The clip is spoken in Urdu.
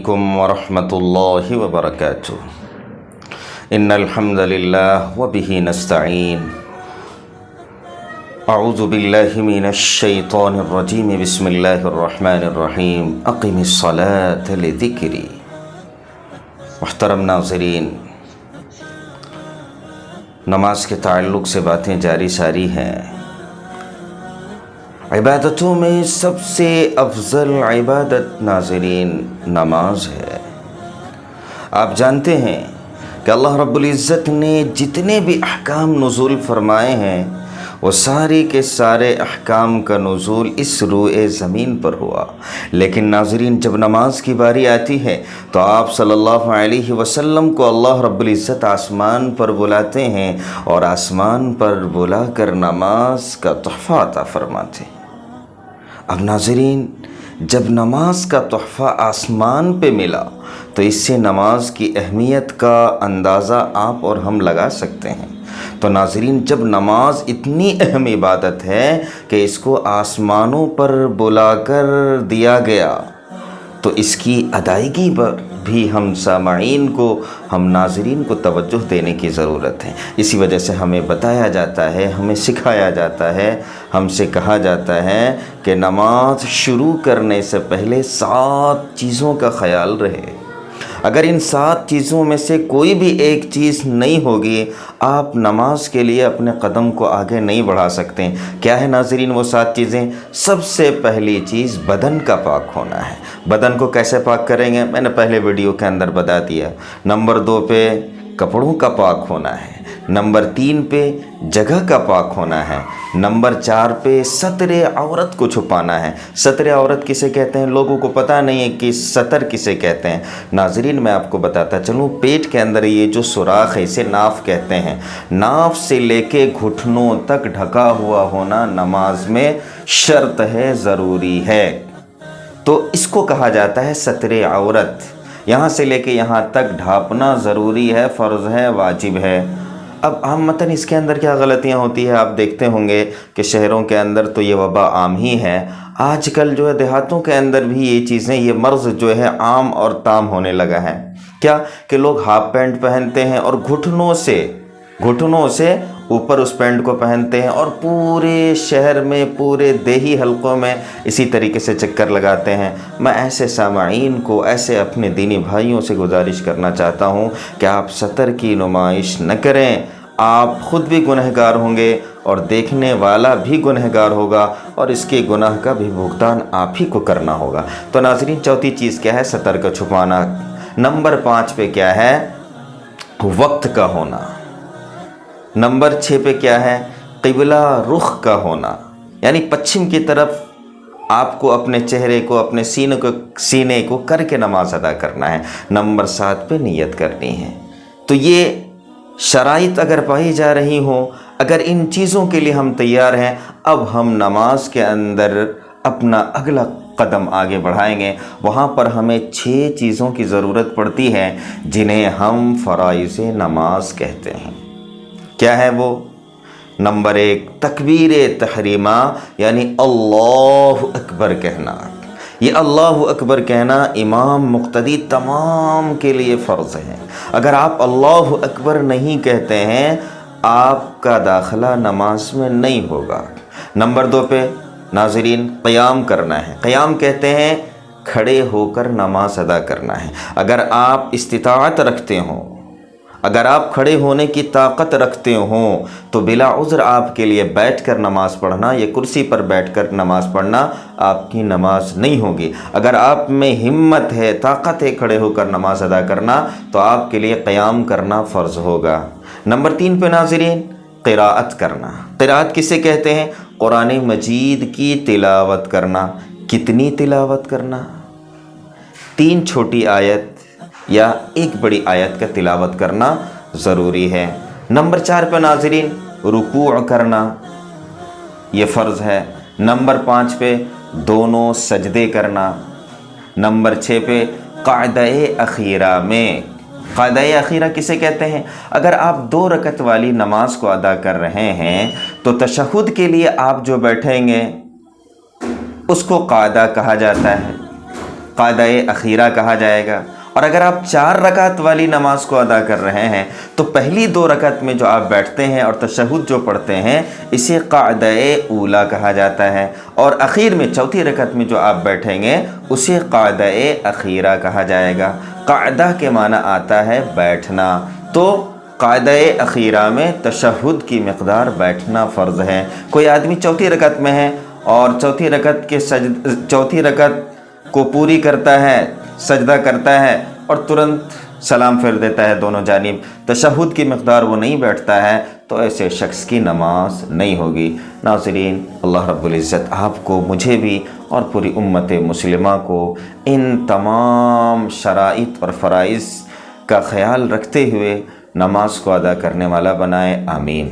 علیکم ورحمۃ اللہ وبرکاتہ۔ ان الحمد للہ وبہ نستعین، اعوذ باللہ من الشیطان الرجیم، بسم اللہ الرحمن الرحیم، اقم الصلاۃ لذکری۔ محترم ناظرین، نماز کے تعلق سے باتیں جاری ساری ہیں۔ عبادتوں میں سب سے افضل عبادت ناظرین نماز ہے۔ آپ جانتے ہیں کہ اللہ رب العزت نے جتنے بھی احکام نزول فرمائے ہیں وہ سارے کے سارے احکام کا نزول اس روئے زمین پر ہوا، لیکن ناظرین جب نماز کی باری آتی ہے تو آپ صلی اللہ علیہ وسلم کو اللہ رب العزت آسمان پر بلاتے ہیں اور آسمان پر بلا کر نماز کا تحفہ عطا فرماتے ہیں۔ اب ناظرین جب نماز کا تحفہ آسمان پہ ملا تو اس سے نماز کی اہمیت کا اندازہ آپ اور ہم لگا سکتے ہیں۔ تو ناظرین جب نماز اتنی اہم عبادت ہے کہ اس کو آسمانوں پر بلا کر دیا گیا تو اس کی ادائیگی پر بھی ہم سامعین کو، ہم ناظرین کو توجہ دینے کی ضرورت ہے۔ اسی وجہ سے ہمیں بتایا جاتا ہے، ہمیں سکھایا جاتا ہے، ہم سے کہا جاتا ہے کہ نماز شروع کرنے سے پہلے 7 چیزوں کا خیال رہے۔ اگر ان 7 چیزوں میں سے کوئی بھی ایک چیز نہیں ہوگی آپ نماز کے لیے اپنے قدم کو آگے نہیں بڑھا سکتے۔ کیا ہے ناظرین وہ 7 چیزیں؟ سب سے پہلی چیز بدن کا پاک ہونا ہے۔ بدن کو کیسے پاک کریں گے میں نے پہلے ویڈیو کے اندر بتا دیا۔ نمبر 2 پہ کپڑوں کا پاک ہونا ہے۔ نمبر 3 پہ جگہ کا پاک ہونا ہے۔ نمبر 4 پہ ستر عورت کو چھپانا ہے۔ ستر عورت کسے کہتے ہیں؟ لوگوں کو پتہ نہیں ہے کہ ستر کسے کہتے ہیں۔ ناظرین میں آپ کو بتاتا چلوں، پیٹ کے اندر یہ جو سوراخ ہے اسے ناف کہتے ہیں۔ ناف سے لے کے گھٹنوں تک ڈھکا ہوا ہونا نماز میں شرط ہے، ضروری ہے۔ تو اس کو کہا جاتا ہے ستر عورت۔ یہاں سے لے کے یہاں تک ڈھانپنا ضروری ہے، فرض ہے، واجب ہے۔ اب عامتاً اس کے اندر کیا غلطیاں ہوتی ہیں آپ دیکھتے ہوں گے کہ شہروں کے اندر تو یہ وبا عام ہی ہے۔ آج کل جو ہے دیہاتوں کے اندر بھی یہ چیزیں، یہ مرض جو ہے عام اور تام ہونے لگا ہے۔ کیا کہ لوگ ہاف پینٹ پہنتے ہیں اور گھٹنوں سے اوپر اس پینٹ کو پہنتے ہیں اور پورے شہر میں، پورے دیہی حلقوں میں اسی طریقے سے چکر لگاتے ہیں۔ میں ایسے سامعین کو، ایسے اپنے دینی بھائیوں سے گزارش کرنا چاہتا ہوں کہ آپ ستر کی نمائش نہ کریں۔ آپ خود بھی گنہگار ہوں گے اور دیکھنے والا بھی گنہگار ہوگا اور اس کے گناہ کا بھی بھگتان آپ ہی کو کرنا ہوگا۔ تو ناظرین چوتھی چیز کیا ہے؟ ستر کا چھپانا۔ نمبر 5 پہ کیا ہے؟ وقت کا ہونا۔ نمبر 6 پہ کیا ہے؟ قبلہ رخ کا ہونا، یعنی پچھم کی طرف آپ کو اپنے چہرے کو، اپنے سینے کو کر کے نماز ادا کرنا ہے۔ نمبر 7 پہ نیت کرنی ہے۔ تو یہ شرائط اگر پائی جا رہی ہوں، اگر ان چیزوں کے لیے ہم تیار ہیں، اب ہم نماز کے اندر اپنا اگلا قدم آگے بڑھائیں گے۔ وہاں پر ہمیں 6 چیزوں کی ضرورت پڑتی ہے جنہیں ہم فرائض نماز کہتے ہیں۔ کیا ہے وہ؟ نمبر 1 تکبیر تحریمہ، یعنی اللہ اکبر کہنا۔ یہ اللہ اکبر کہنا امام مقتدی تمام کے لیے فرض ہے۔ اگر آپ اللہ اکبر نہیں کہتے ہیں آپ کا داخلہ نماز میں نہیں ہوگا۔ نمبر 2 پہ ناظرین قیام کرنا ہے۔ قیام کہتے ہیں کھڑے ہو کر نماز ادا کرنا ہے۔ اگر آپ استطاعت رکھتے ہوں، اگر آپ کھڑے ہونے کی طاقت رکھتے ہوں تو بلا عذر آپ کے لیے بیٹھ کر نماز پڑھنا، یا کرسی پر بیٹھ کر نماز پڑھنا آپ کی نماز نہیں ہوگی۔ اگر آپ میں ہمت ہے، طاقت ہے کھڑے ہو کر نماز ادا کرنا تو آپ کے لیے قیام کرنا فرض ہوگا۔ نمبر 3 پہ ناظرین قراءت کرنا۔ قراءت کسے کہتے ہیں؟ قرآن مجید کی تلاوت کرنا۔ کتنی تلاوت کرنا؟ 3 چھوٹی آیت یا 1 بڑی آیت کا تلاوت کرنا ضروری ہے۔ نمبر 4 پہ ناظرین رکوع کرنا، یہ فرض ہے۔ نمبر 5 پہ دونوں سجدے کرنا۔ نمبر 6 پہ قاعدہ اخیرہ میں۔ قاعدہ اخیرہ کسے کہتے ہیں؟ اگر آپ 2 رکعت والی نماز کو ادا کر رہے ہیں تو تشہد کے لیے آپ جو بیٹھیں گے اس کو قاعدہ کہا جاتا ہے۔ قاعدہ اخیرہ کہا جائے گا۔ اور اگر آپ 4 رکعت والی نماز کو ادا کر رہے ہیں تو پہلی 2 رکعت میں جو آپ بیٹھتے ہیں اور تشہد جو پڑھتے ہیں اسے قاعدہ اولا کہا جاتا ہے، اور اخیر میں چوتھی رکعت میں جو آپ بیٹھیں گے اسے قاعدہ اخیرہ کہا جائے گا۔ قاعدہ کے معنی آتا ہے بیٹھنا، تو قاعدہ اخیرہ میں تشہد کی مقدار بیٹھنا فرض ہے۔ کوئی آدمی چوتھی رکعت میں ہے اور چوتھی رکعت کو پوری کرتا ہے، سجدہ کرتا ہے اور ترنت سلام پھیر دیتا ہے دونوں جانب، تشہد کی مقدار وہ نہیں بیٹھتا ہے، تو ایسے شخص کی نماز نہیں ہوگی۔ ناظرین، اللہ رب العزت آپ کو، مجھے بھی اور پوری امت مسلمہ کو ان تمام شرائط اور فرائض کا خیال رکھتے ہوئے نماز کو ادا کرنے والا بنائے، آمین۔